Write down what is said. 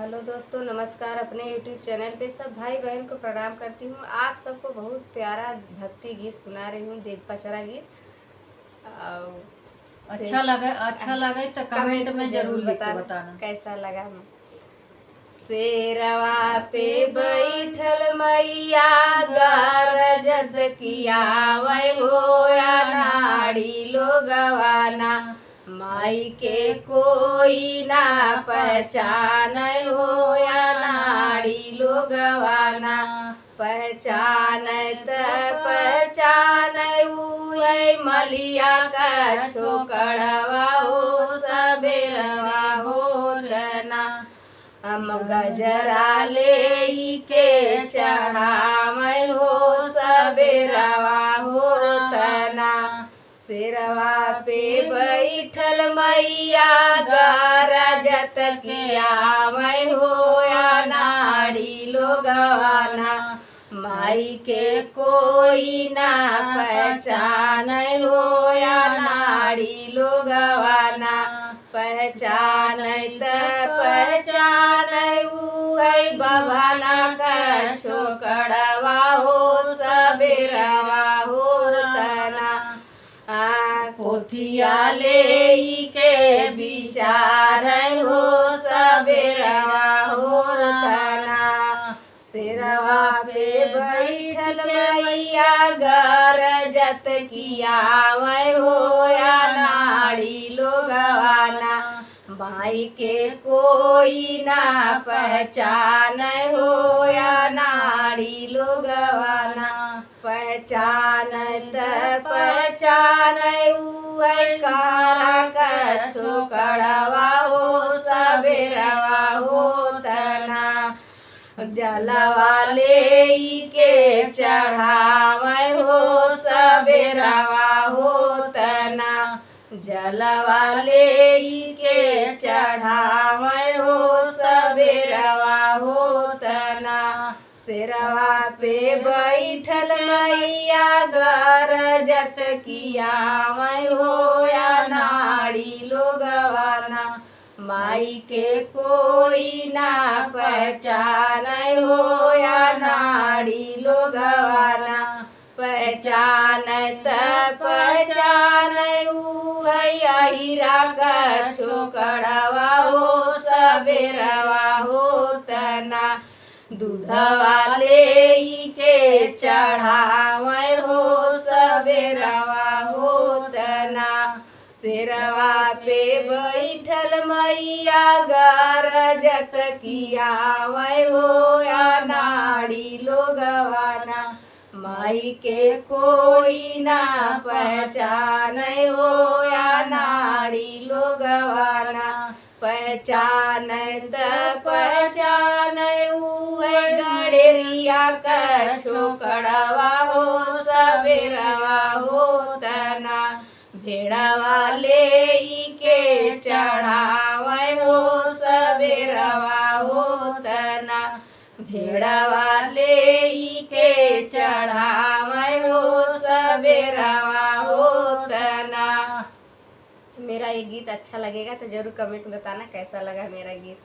Hello दोस्तों, नमस्कार। अपने YouTube चैनल पे सब भाई बहन को प्रणाम करती हूँ। आप सबको बहुत प्यारा भक्ति गीत सुना रही हूँ, देव पचरा गीत। से अच्छा लगे तो कमेंट में जरूर लिख के बताना कैसा लगा। शेरवा पे बैठल मैया गरजत किया वै होया नाड़ी लोगवाना, माई के कोई ना पहचान होया नाड़ी लोगवाना। पहचान मलिया का छोकड़वा हो सबेरवा होरना। हम गजरा ले के चढ़ावै हो सबेरवा होरतना। सिरवा पे बैठल मैया गरजत किया मैं होया नाड़ी लोगवाना, माई के कोई ना पहचान होया नाड़ी लोगवाना। पहचान बभना का छोकड़वा हो सबेरवा होरतना। पोथिया ले के विचार हो सबेरवा होरतना। सिरवा पे बैठल मैया गरजत किया वै होया नाड़ी लोगवाना, माई के कोई ना पहचान होया नाड़ी लोगवाना। पहचान कारा का छोकड़वा हो सबेरवा होतना। जलवा ले के चढ़ावै हो सबेरवा होतना। जलवा ले के चढ़ावै हो सबेरवा होतना। सिरवा पे बैठल मैया गरजत किया मैं होया नाड़ी लोगवाना, माई के कोई ना पहचान होया नाड़ी लोगवाना। पहचान हीरा का छोकड़वा हो सबेरवा होतना। दूधवा ले के चढ़ावै हो सबेरवा होतना। सिरवा पे बैठल मैया गरजत किया वै होया नाड़ी लोगवाना, माई के कोई ना पहचान होया नाड़ी लोगवाना। पहचान गड़ेरिया का छोकड़वा हो सबेरवा होतना। भेड़वा ले के चढ़ावै हो सबेरवा होतना। भेड़वा ले के चढ़ावै हो सबेरवा होतना। मेरा ये गीत अच्छा लगेगा तो जरूर कमेंट में बताना कैसा लगा मेरा गीत।